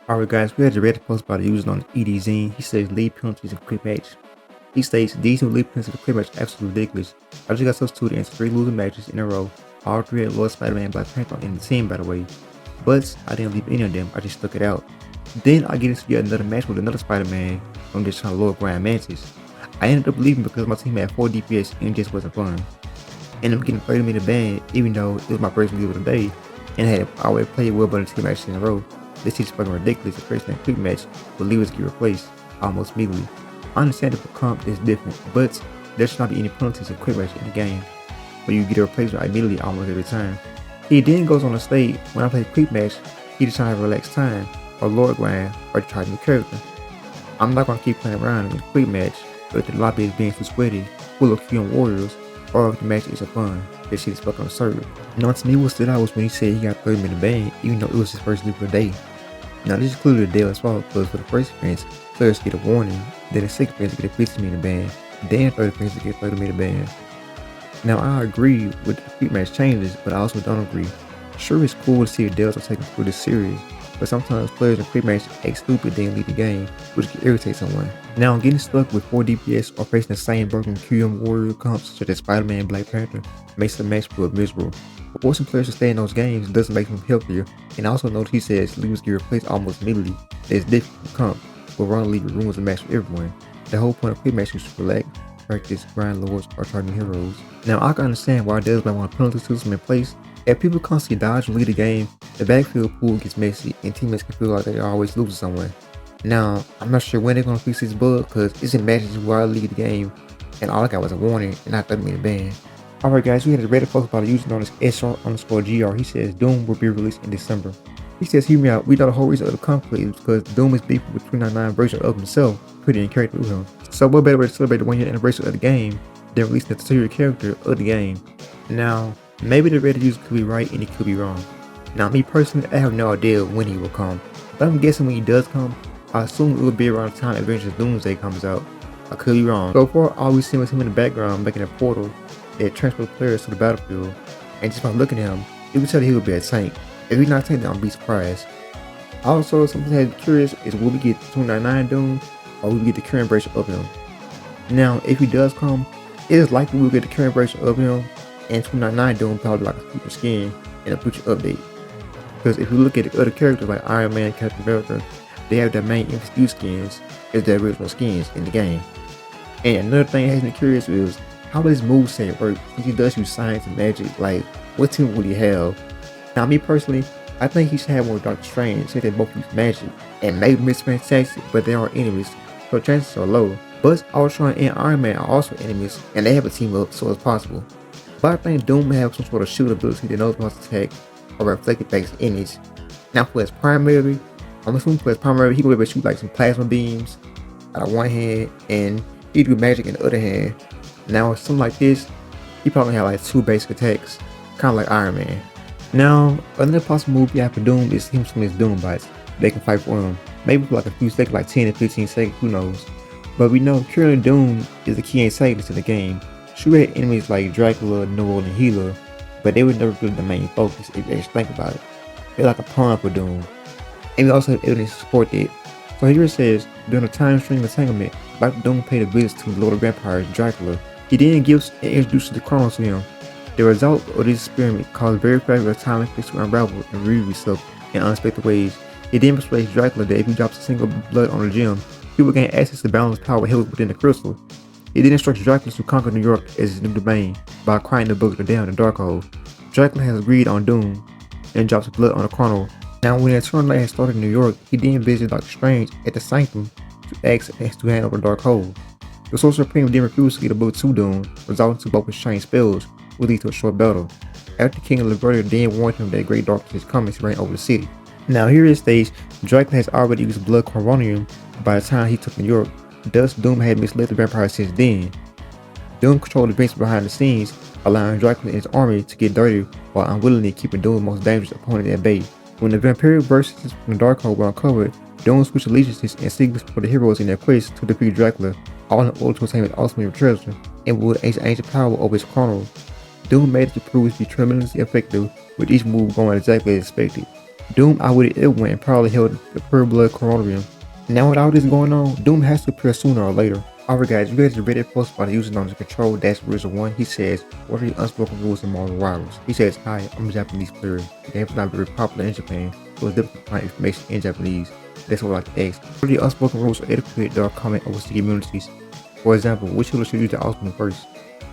Alright guys, we had a Reddit post by the user on EDZ. He says lead penalties in quick match. He states these new lead penalties in quick match are absolutely ridiculous. I just got substituted into 3 losing matches in a row. All 3 had Lord Spider-Man Black Panther in the team by the way. But I didn't leave any of them, I just stuck it out. Then I get into yet another match with another Spider-Man. I'm just trying to Lord Grand Mantis. I ended up leaving because my team had 4 DPS and it just wasn't fun. And I'm getting 30-minute ban even though it was my first league of the day and I had already played well by the 2 matches in a row. This is fucking ridiculous. The first and quick match will leave us get replaced almost immediately. I understand that for comp is different, but there should not be any penalties in quick match in the game, where you get a replacement immediately almost every time. He then goes on to state, when I play quick match, he just trying to have relaxed time, or Lord Grind, or try a new character. I'm not gonna keep playing around in a quick match, but if the lobby is being too sweaty, full of QM warriors, or if the match isn't fun. This shit is fucking absurd. Now to me what stood out was when he said he got 30-minute ban, even though it was his first league of the day. Now this is clearly a deal as well, because for the first offense, players get a warning, then the second offense get a 15-minute ban, then third offense get a 30-minute ban. Now I agree with the quick match changes, but I also don't agree. Sure, it's cool to see the deals are taken through this series, but sometimes players in quick match act stupid then leave the game, which can irritate someone. Now getting stuck with 4 DPS or facing the same broken QM warrior comps such as Spider-Man and Black Panther makes the match feel miserable. Forcing players to stay in those games doesn't make them healthier, and I also note he says leaders get replaced almost immediately. It's different from comp, but Ron League ruins the match for everyone. The whole point of quick match is to relax, practice, grind lords, or try new heroes. Now I can understand why devs might want a penalty system in place. If people constantly dodge and lead the game, the backfield pool gets messy and teammates can feel like they're always losing someone. Now, I'm not sure when they're gonna fix this bug because it's in matches where I lead the game and all I got was a warning and not 30-minute ban. Alright guys, we had a Reddit post about a user known as SR_GR. He says Doom will be released in December. He says, hear me out, we know the whole reason of the conflict is because Doom is beefing with 299 version of himself, putting in character with him. So what better way to celebrate the 1-year anniversary of the game than releasing the exterior character of the game? Now, maybe the Reddit user could be right and he could be wrong. Now me personally, I have no idea when he will come, but I'm guessing when he does come, I assume it will be around the time Avengers Doomsday comes out. I could be wrong. So far, all we've seen was him in the background making a portal that transfers players to the battlefield, and just by looking at him, you can tell that he would be a tank. If he's not a tank, then I'll be surprised. Also, something that's curious is will we get 299 Doom, or will we get the current version of him? Now, if he does come, it is likely we'll get the current version of him, and 299 Doom probably like a future skin and a future update. Because if you look at the other characters like Iron Man, Captain America, they have their main MCU skins as their original skins in the game. And another thing that has me curious is how does moveset work? If he does use science and magic, like what team would he have? Now me personally, I think he should have more Doctor Strange since they both use magic, and maybe Miss Fantastic, but they are enemies, so chances are low. But Ultron and Iron Man are also enemies, and they have a team up, so it's possible. But I think Doom may have some sort of shield ability that knows about to attack or reflected based image. Now for his primary, I'm assuming for his primary, he will be able to shoot like some plasma beams out of one hand, and he do magic in the other hand. Now with something like this, he probably have like 2 basic attacks, kind of like Iron Man. Now, another possible move you have for Doom is him from his Doom bots. They can fight for him, maybe for like a few seconds, like 10 to 15 seconds, who knows. But we know currently Doom is the key antagonist to the game. Sure, had enemies like Dracula, Noel, and Healer, but they were never really the main focus if you actually think about it. They're like a pawn for Doom. And we also have evidence to support that. So here it says, during a time stream entanglement, Dr. Doom paid a visit to the Lord of Vampires, Dracula. He then gives and introduces the Chronos to him. The result of this experiment caused very fragile time and space to unravel and reveal itself in unexpected ways. He then persuades Dracula that if he drops a single blood on the gem, he will gain access to balance power held within the crystal. He then instructs Dracula to conquer New York as his new domain by acquiring the book down the Darkhold. Dracula has agreed on Doom and drops blood on the Chrono. Now when the Eternal Light has started in New York, he then visits Doctor Strange at the Sanctum to ask to hand over the Darkhold. The Sorcerer Supreme then refuses to get the book to Doom, resulting to both exchange spells, will lead to a short battle. After King Liberia then warned him that great darkness is coming to reign over the city. Now here it states, Dracula has already used blood coronium by the time he took New York, thus Doom had misled the vampire since then. Doom controlled events behind the scenes, allowing Dracula and his army to get dirty while unwillingly keeping Doom's most dangerous opponent at bay. When the vampiric verses from the Darkhold were uncovered, Doom switched allegiances and sequenced for the heroes in their quest to defeat Dracula, all in order to attain his ultimate treasure and wield ancient power over his Chronos. Doom made it to prove to be tremendously effective, with each move going exactly as expected. Doom outwitted everyone and probably held the pure blood Coronium. Now with all this going on, Doom has to appear sooner or later. Alright guys, you guys read it post by the user known as Control Wizard 1. He says, what are the unspoken rules in Marvel Rivals? He says, hi, I'm a Japanese player. The game is not very popular in Japan, so it's difficult to find information in Japanese. That's what I like to ask. What are the unspoken rules or etiquette that are common overseas communities? For example, which healer should use the ultimate first?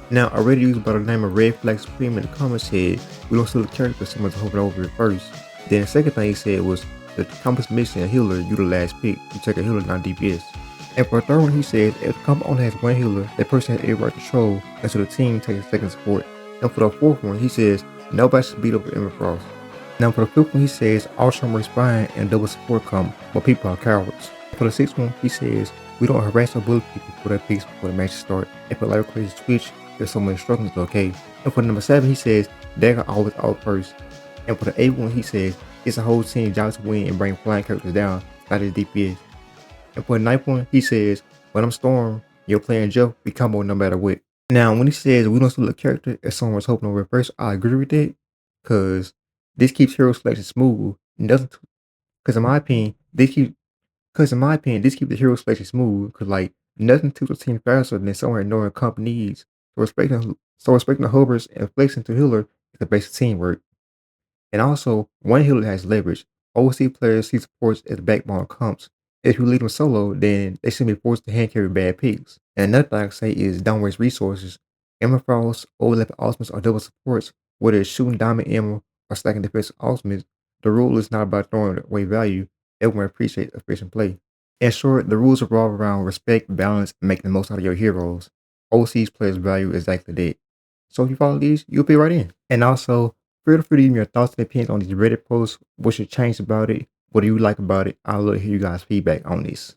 Now, a Reddit user by the name of Red Flag Supreme in the comments said, we don't select character, someone's hoping over it first. Then the second thing he said was, the compass missing a healer, you the last pick. You take a healer, not DPS. And for the third one, he says, if the comp only has one healer, that person has every right to control, and so the team takes a second support. And for the fourth one, he says, nobody should beat up Emma Frost. Now for the fifth one, he says, all Summer spine and double support come, but people are cowards. For the sixth one, he says, we don't harass or bully people for their picks before the match start. And for like crazy switch, if someone is struggling, it's okay. And for number 7, he says, they are always out first. And for the 8th one, he says, it's a whole team job to win and bring flying characters down, not his DPS. And for the 9th one, he says, when I'm Storm, you're playing Jeff, we combo no matter what. Now, when he says we don't select a character if someone's hoping to reverse, I agree with that, because this keeps hero selection smooth. And doesn't, because in my opinion, this keeps the hero selection smooth, because like, nothing tilts the team faster than someone ignoring comp needs. So respecting the hovers and flexing to healer is the basic teamwork. And also, one healer has leverage. OC players see supports as the backbone of comps. If you lead them solo, then they shouldn't be forced to hand carry bad picks. And another thing I can say is don't waste resources. Emma Frost, overlapping ultimates, or double supports, whether it's shooting diamond ammo or stacking defensive ultimates, the rule is not about throwing away value. Everyone appreciates efficient play. In short, the rules revolve around respect, balance, and making the most out of your heroes. OC's players value exactly that. So if you follow these, you'll be right in. And also, feel free to give me your thoughts and opinions on these Reddit posts. What should change about it? What do you like about it? I'd love to hear you guys' feedback on this.